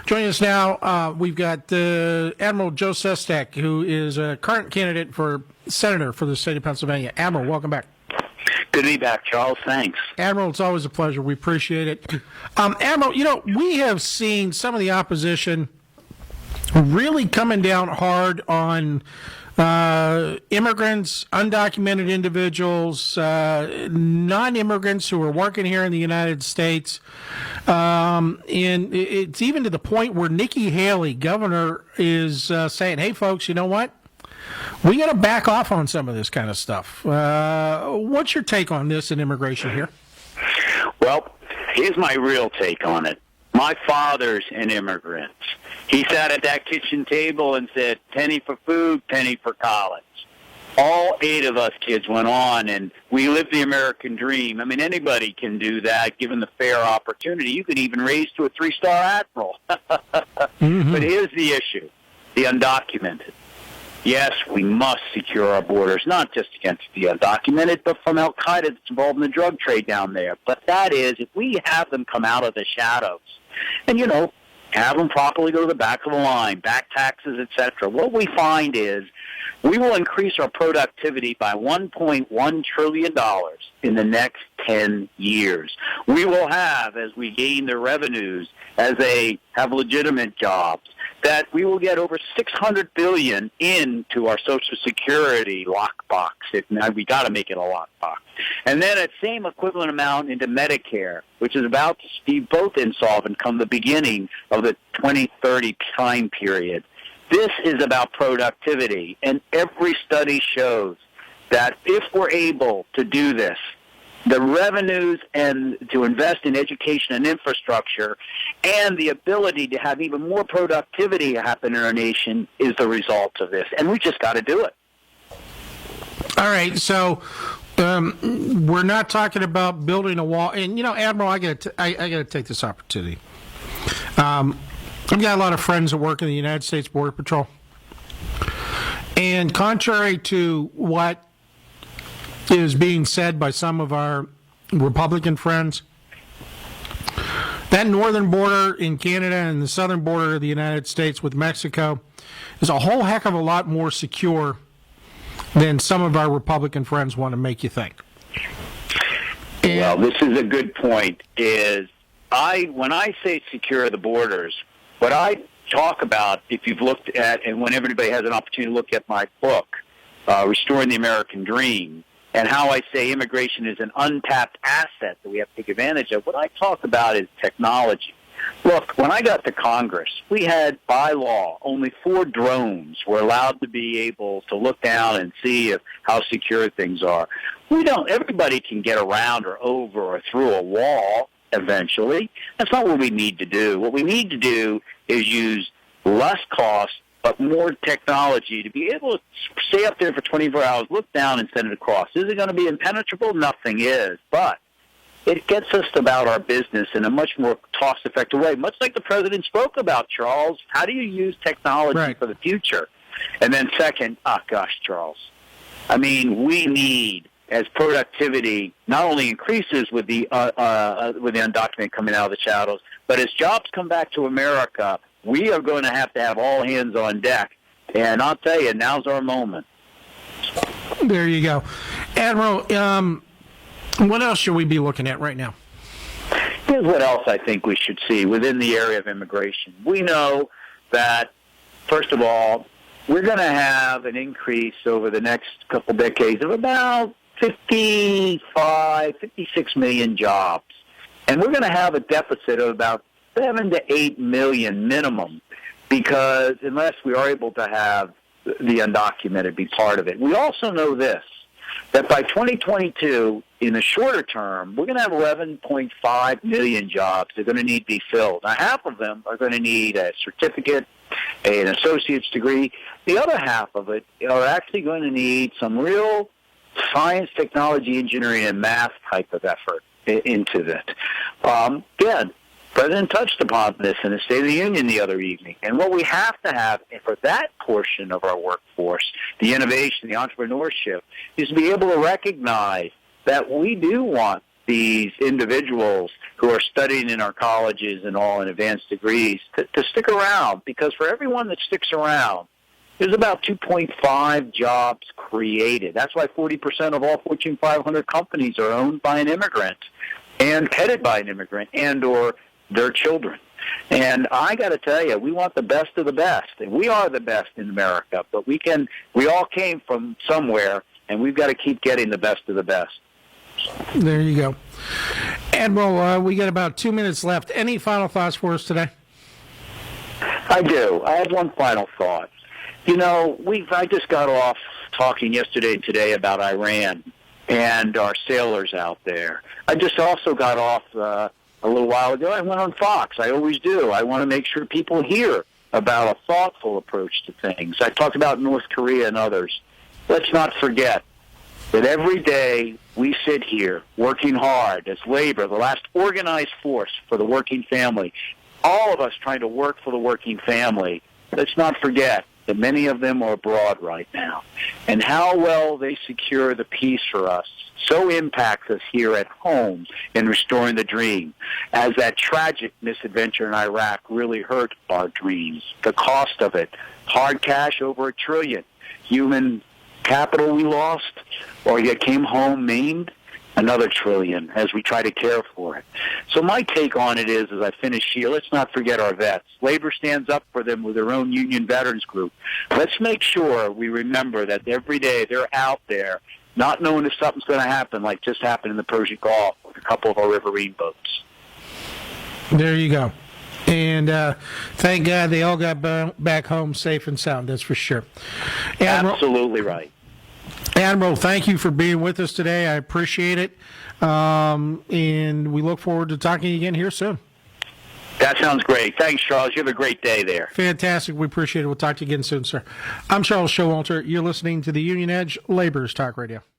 Joining us now, we've got Admiral Joe Sestak, who is a current candidate for senator for the state of Pennsylvania. Admiral, welcome back. Good to be back, Charles. Thanks. Admiral, it's always a pleasure. We appreciate it. Admiral, we have seen some of the opposition really coming down hard on immigrants, undocumented individuals, non-immigrants who are working here in the United States. And it's even to the point where Nikki Haley, governor, is saying, hey, folks, you know what? We got to back off on some of this kind of stuff. What's your take on this in immigration here? Well, here's my real take on it. My father's an immigrant. He sat at that kitchen table and said, penny for food, penny for college. All 8 of us kids went on, and we lived the American dream. I mean, anybody can do that, given the fair opportunity. You could even raise to a 3-star admiral. Mm-hmm. But here's the issue, the undocumented. Yes, we must secure our borders, not just against the undocumented, but from Al-Qaeda that's involved in the drug trade down there. But that is, if we have them come out of the shadows and, have them properly go to the back of the line, back taxes, etc., what we find is we will increase our productivity by $1.1 trillion in the next 10 years. We will have, as we gain their revenues, as they have legitimate jobs, that we will get over $600 billion into our Social Security lockbox. We got to make it a lockbox. And then a same equivalent amount into Medicare, which is about to be both insolvent come the beginning of the 2030 time period. This is about productivity, and every study shows that if we're able to do this, the revenues and to invest in education and infrastructure and the ability to have even more productivity happen in our nation is the result of this. And we just got to do it. All right. So we're not talking about building a wall. And, Admiral, I got to take this opportunity. I've got a lot of friends that work in the United States Border Patrol. And contrary to what is being said by some of our Republican friends, that northern border in Canada and the southern border of the United States with Mexico is a whole heck of a lot more secure than some of our Republican friends want to make you think. Well, this is a good point. When I say secure the borders, what I talk about, if you've looked at, and when everybody has an opportunity to look at my book, Restoring the American Dream, and how I say immigration is an untapped asset that we have to take advantage of, what I talk about is technology. Look, when I got to Congress, we had, by law, only 4 drones were allowed to be able to look down and see how secure things are. Everybody can get around or over or through a wall eventually. That's not what we need to do. What we need to do is use less cost but more technology to be able to stay up there for 24 hours, look down, and send it across. Is it going to be impenetrable? Nothing is. But it gets us about our business in a much more cost-effective way, much like the president spoke about, Charles. How do you use technology for the future? And then second, Charles, we need, as productivity not only increases with the undocumented coming out of the shadows, but as jobs come back to America, we are going to have all hands on deck. And I'll tell you, now's our moment. There you go. Admiral, what else should we be looking at right now? Here's what else I think we should see within the area of immigration. We know that, first of all, we're going to have an increase over the next couple decades of about 56 million jobs. And we're going to have a deficit of about 7 to 8 million minimum, because unless we are able to have the undocumented be part of it. We also know this, that by 2022, in the shorter term, we're going to have 11.5 million jobs that are going to need to be filled. Now, half of them are going to need a certificate, an associate's degree. The other half of it are actually going to need some real science, technology, engineering, and math type of effort into that. Again, President touched upon this in the State of the Union the other evening. And what we have to have for that portion of our workforce, the innovation, the entrepreneurship, is to be able to recognize that we do want these individuals who are studying in our colleges and all in advanced degrees to stick around, because for everyone that sticks around, there's about 2.5 jobs created. That's why 40% of all Fortune 500 companies are owned by an immigrant and headed by an immigrant and or their children. And I got to tell you, we want the best of the best, and we are the best in America. But we all came from somewhere, and we've got to keep getting the best of the best. There you go, Admiral. We got about 2 minutes left. Any final thoughts for us today? I do. I have one final thought. You know, I just got off talking yesterday and today about Iran and our sailors out there. I just also got off a little while ago. I went on Fox. I always do. I want to make sure people hear about a thoughtful approach to things. I talked about North Korea and others. Let's not forget that every day we sit here working hard as labor, the last organized force for the working family, all of us trying to work for the working family. Let's not forget that many of them are abroad right now, and how well they secure the peace for us so impacts us here at home in restoring the dream, as that tragic misadventure in Iraq really hurt our dreams. The cost of it, hard cash over $1 trillion, human capital we lost, or yet came home maimed, another $1 trillion as we try to care for it. So my take on it is, as I finish here, let's not forget our vets. Labor stands up for them with their own union veterans group. Let's make sure we remember that every day they're out there not knowing if something's going to happen, like just happened in the Persian Gulf with a couple of our riverine boats. There you go. And thank God they all got back home safe and sound, that's for sure. Admiral, absolutely right. Admiral, thank you for being with us today. I appreciate it. And we look forward to talking again here soon. That sounds great. Thanks, Charles. You have a great day there. Fantastic. We appreciate it. We'll talk to you again soon, sir. I'm Charles Showalter. You're listening to the Union Edge Laborers Talk Radio.